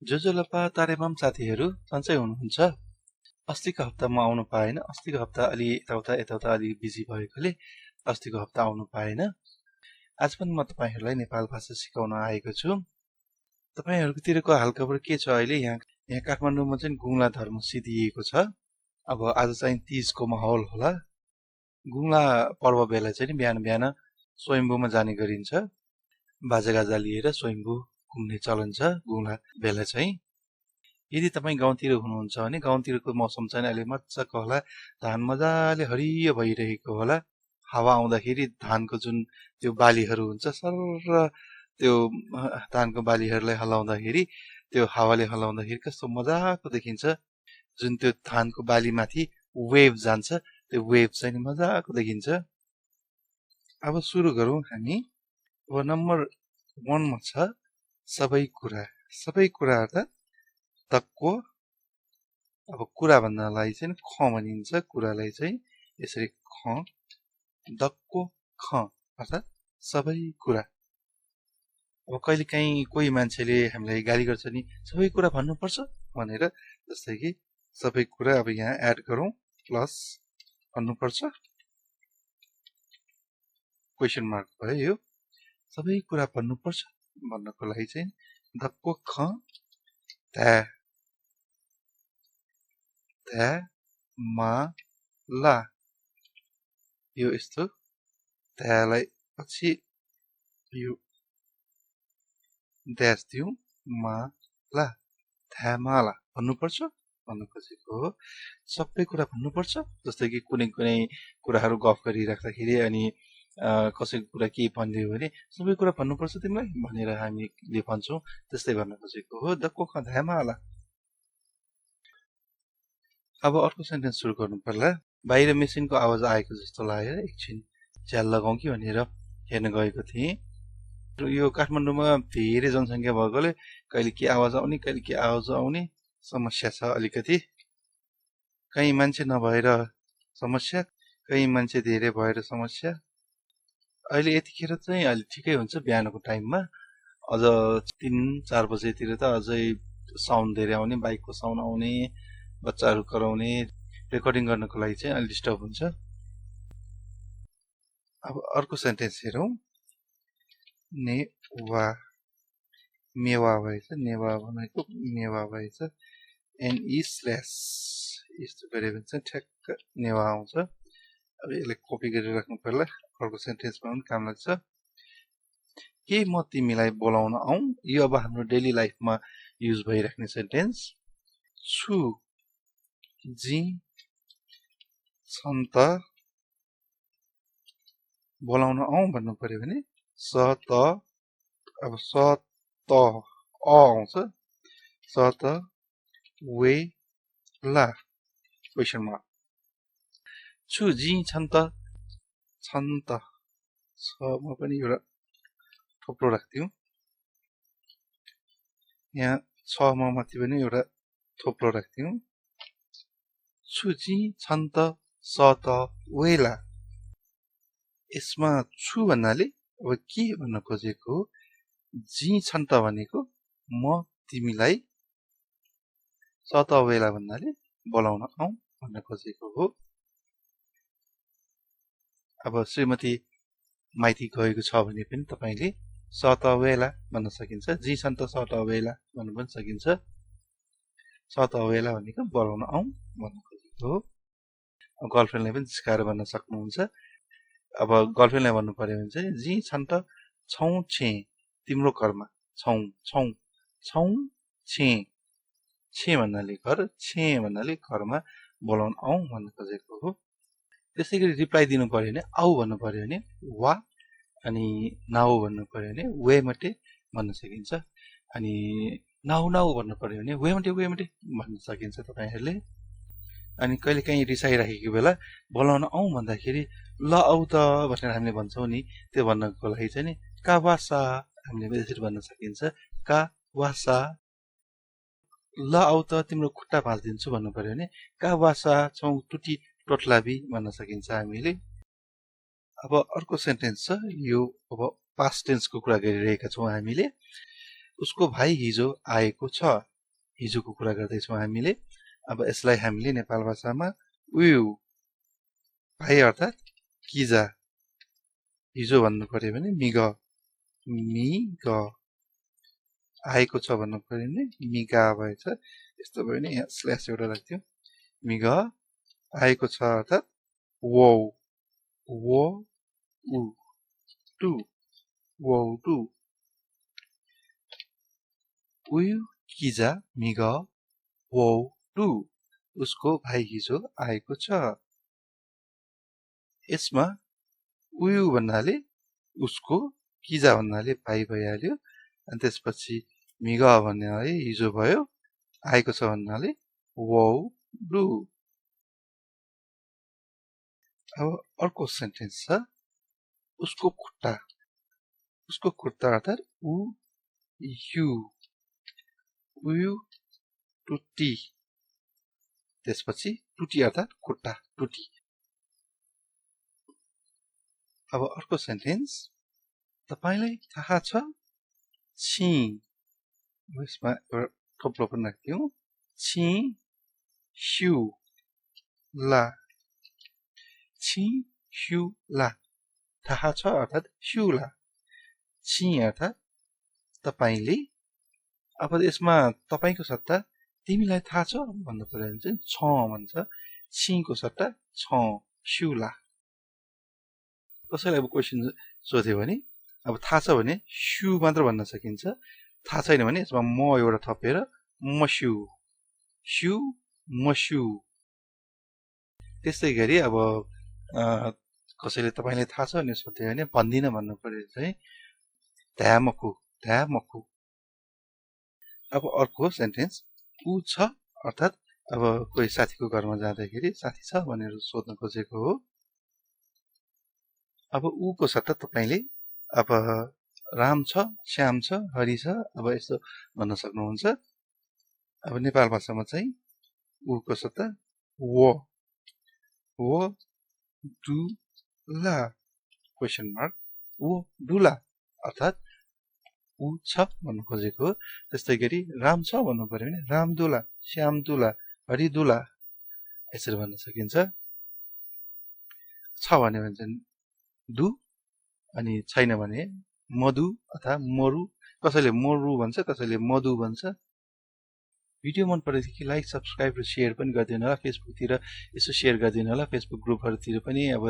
जोजोलपा तारेमाम साथीहरू सन्चै हुनुहुन्छ? अस्तिको हप्ता म आउनु पाएन। अस्तिको हप्ता अलि यताउता अलि बिजी भएकोले अस्तिको हप्ता आउनु पाएन। आज पनि म तपाईहरुलाई नेपाल भाषा सिकाउन आएको छु। तपाईहरुकोतिरको हालखबर के छ अहिले? यहाँ काठमाडौँमा चाहिँ गुङ्ला धर्म सिद्धिएको छ। अब आज चाहिँ तीजको माहौल होला। गुङ्ला पर्व बेला चाहिँ बिहान बिहान स्वयम्भूमा जाने गरिन्छ। बाजागाजा लिएर स्वयम्भू घुम्ने चलन छ गुङ्ला बेला चाहिँ। यदि तपाईँ गाउँतिर हुनुहुन्छ भने गाउँतिरको मौसम चाहिँ अहिले मजाको होला। धान मजाले हरियो भइरहेको होला। हावा आउँदाखेरि धानको जुन त्यो बालीहरू हुन्छ सरर त्यो धानको बालीहरूलाई हल्लाउँदाखेरि त्यो हावाले हल्लाउँदाखेरि कस्तो मजाको देखिन्छ। जुन त्यो धानको बालीमाथि वेभ जान्छ त्यो वेभ चाहिँ मजाको देखिन्छ। अब सुरु गरौँ हामी। अब नम्बर 1 मा छ सबै कुरा। सबै कुरा अर्थात् तक्को। अब कुरा भन्नलाई चाहिँ ख भनिन्छ। कुरालाई चाहिँ यसरी ख दक्को ख अर्थात् सबै कुरा। अब कहिलेकाहीँ कोही मान्छेले हामीलाई गाली गर्छ नि सबै कुरा भन्नुपर्छ भनेर। जस्तै कि सबै कुरा अब यहाँ एड गरौँ प्लस भन्नुपर्छ क्वेसन मार्क भयो यो। सबै कुरा भन्नुपर्छ भन्नको लागि चाहिँ दक्को ख ध्या मा ला यो यस्तो ध्यालाई पछि यो ड्यास दिउँ माला ध्यामाला भन्नुपर्छ भन्नु खोजेको हो। सबै कुरा भन्नुपर्छ। जस्तै कि कुनै कुराहरू गफ गरिराख्दाखेरि अनि कसैको कुरा के भनिदियो भने सबै कुरा भन्नुपर्छ तिमीलाई भनेर हामीले भन्छौँ। त्यस्तै भन्न खोजेको हो दक्को ख ध्यामाला। अब अर्को सेन्टेन्स सुरु गर्नु पर्ला। बाहिर मेसिनको आवाज आएको जस्तो लागेर एकछिन झ्याल लगाउँ कि भनेर हेर्न गएको थिएँ। यो काठमाडौँमा धेरै जनसङ्ख्या भएकोले कहिले के आवाज आउने कहिले के आवाज आउने समस्या छ अलिकति। कहीँ मान्छे नभएर समस्या, कहीँ मान्छे धेरै भएर समस्या। अहिले यतिखेर चाहिँ अलि ठिकै हुन्छ बिहानको टाइममा। अझ 3-4 बजेतिर त अझै साउन्ड धेरै आउने, बाइकको साउन्ड आउने, बच्चाहरू कराउने, रेकर्डिङ गर्नको लागि चाहिँ अलि डिस्टर्ब हुन्छ। अब अर्को सेन्टेन्स हेरौँ। नेवा मेवा भएछ। नेवा भनेको मेवा भएछ। एनई स्ल्यास यस्तो गऱ्यो भने चाहिँ ठ्याक्क नेवा आउँछ। अब यसलाई कपी गरेर राख्नु पर्ला। अर्को सेन्टेन्समा पनि काम लाग्छ। के म तिमीलाई बोलाउन आऊँ? यो अब हाम्रो डेली लाइफमा युज भइराख्ने सेन्टेन्स। छु जी छन् त बोलाउन आऊँ भन्नु पर्यो भने स त अब स त अ आउँछ। स त वे ला क्वेसन मार्क। छु जी छन् त छमा पनि एउटा थोप्रो राख्दिउँ। यहाँ छमा माथि पनि एउटा थोप्रो राख्दिउँ। छु जी छन् त स त वेला। यसमा छु भन्नाले अब के भन्न खोजेको हो? जी छन् त भनेको म तिमीलाई, स त वेला भन्नाले बोलाउन आऊँ भन्न खोजेको हो। अब श्रीमती माइती गएको छ भने पनि तपाईले स त वेला भन्न सकिन्छ। जी छन् त स त वेला भन्न पनि सकिन्छ। स त वेला भनेको बोलाउन आऊँ भन्न खोजेको हो। गर्लफ्रेन्डलाई पनि जिस्काएर भन्न सक्नुहुन्छ। अब गर्लफ्रेन्डलाई भन्नु पर्यो भने चाहिँ जी छन् त छौँ छे तिम्रो घरमा। छौँ छौँ छौँ छे छे भन्नाले घर, छे भन्नाले घरमा बोलाउन आऊँ भन्न खोजेको हो। त्यसै गरी रिप्लाई दिनु पर्यो भने आऊ भन्नु पर्यो भने वा, अनि नाउ भन्नु पर्यो भने वे मटे भन्न सकिन्छ। अनि नाउ भन्नु पर्यो भने वे मटे भन्न सकिन्छ तपाईहरूले। अनि कहिलेकाहीँ रिसाइराखेको बेला बोलाउन आऊँ भन्दाखेरि ल आऊ त भनेर हामीले भन्छौँ नि, त्यो भन्नको लागि चाहिँ नि कावासा हामीले यसरी भन्न सकिन्छ। कावासा। ल आऊ त तिम्रो खुट्टा भाँचिदिन्छु भन्नु पर्यो भने कावासा छौँ टुटी टोट्लाबी भन्न सकिन्छ हामीले। अब अर्को सेन्टेन्स छ। यो अब पास्ट टेन्सको कुरा गरिरहेका छौँ हामीले। उसको भाइ हिजो आएको छ हिजोको कुरा गर्दैछौँ हामीले अब यसलाई हामीले नेपाल भाषामा उयु भाइ अर्थात् किजा हिजो भन्नु पर्यो भने मिग आएको छ भन्नु पर्यो भने मिगा भएछ यस्तो भयो भने यहाँ स्ल्यास एउटा राख्थ्यो मिग आएको छ अर्थात् वो टु उयु किजा मिग वो टु उसको भाइ हिजो आएको छ यसमा उयु भन्नाले उसको किजा भन्नाले भाइ भइहाल्यो अनि त्यसपछि मिग भन्नाले हिजो भयो आएको छ भन्नाले वो डु अब अर्को सेन्टेन्स छ उसको खुट्टा अर्थात् उयु टुटी त्यसपछि टुटी अर्थात् खुट्टा टुटी अब अर्को सेन्टेन्स तपाईलाई थाहा छ छि यसमा एउटा थोप्लो पनि राख्थ्यौं छि स्यु ला थाहा छ अर्थात् स्युला छि अर्थात् तपाईले अब यसमा तपाईको सट्टा तिमीलाई थाहा छ भन्नु पर्यो भने चाहिँ छ भन्छ छिको सट्टा छ स्युला कसैलाई अब क्वेसन सोध्यो भने अब थाहा छ भने स्यु मात्र भन्न सकिन्छ थाहा छैन भने यसमा म एउटा थपेर मस्यु त्यस्तै गरी अब कसैले तपाईलाई थाहा छ भने सोध्यो भने भन्दिन भन्नु पर्यो चाहिँ ध्यामकु अब अर्को सेन्टेन्स उ छ अर्थात् अब कोही साथीको घरमा जाँदाखेरि साथी छ भनेर सोध्न खोजेको हो अब उको सट्टा तपाईले अब राम छ श्याम छ हरि छ अब यस्तो भन्न सक्नुहुन्छ अब नेपाल भाषामा चाहिँ उको सट्टा वो डुला क्वेसन मार्क वो डुला अर्थात् उ छ भन्नु खोजेको त्यस्तै गरी राम छ भन्नु पर्यो भने राम दुला श्याम दुला हरि दुला यसरी भन्न सकिन्छ छ भन्यो भने चाहिँ दु अनि छैन भने मधु अथवा मरु कसैले मरु भन्छ कसैले मधु भन्छ भिडियो मन परेदेखि लाइक सब्स्क्राइब र शेयर पनि गरिदिनु होला फेसबुकतिर यसो शेयर गरिदिनु होला फेसबुक ग्रुपहरुतिर पनि अब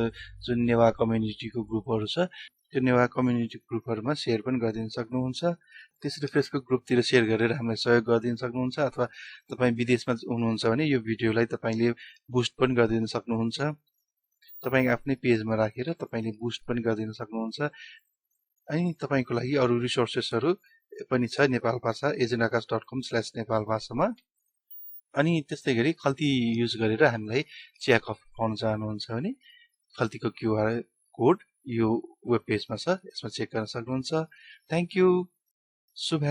जुन नेवा कम्युनिटीको ग्रुपहरु छ त्यो नेवा कम्युनिटी ग्रुपहरुमा शेयर पनि गरिदिन सक्नुहुन्छ त्यसरी फेसबुक ग्रुपतिर शेयर गरेर हामीलाई सहयोग गरिदिन सक्नुहुन्छ अथवा तपाई विदेशमा हुनुहुन्छ भने यो भिडियोलाई तपाईले बुस्ट पनि गरिदिन सक्नुहुन्छ तपाईको आफ्नै पेजमा राखेर तपाईले बुस्ट पनि गरिदिन सक्नुहुन्छ अनि तपाईको लागि अरु रिसोर्सेसहरु पनि छ नेपाल भाषा agendakas.com/नेपाल भाषामा अनि त्यस्तै गरी खल्ती युज गरेर हामीलाई चिया कफी खुवाउन चाहनुहुन्छ भने खल्तीको क्यूआर कोड यो वेब पेजमा छ यसमा चेक गर्न सक्नुहुन्छ थ्यांक यू शुभ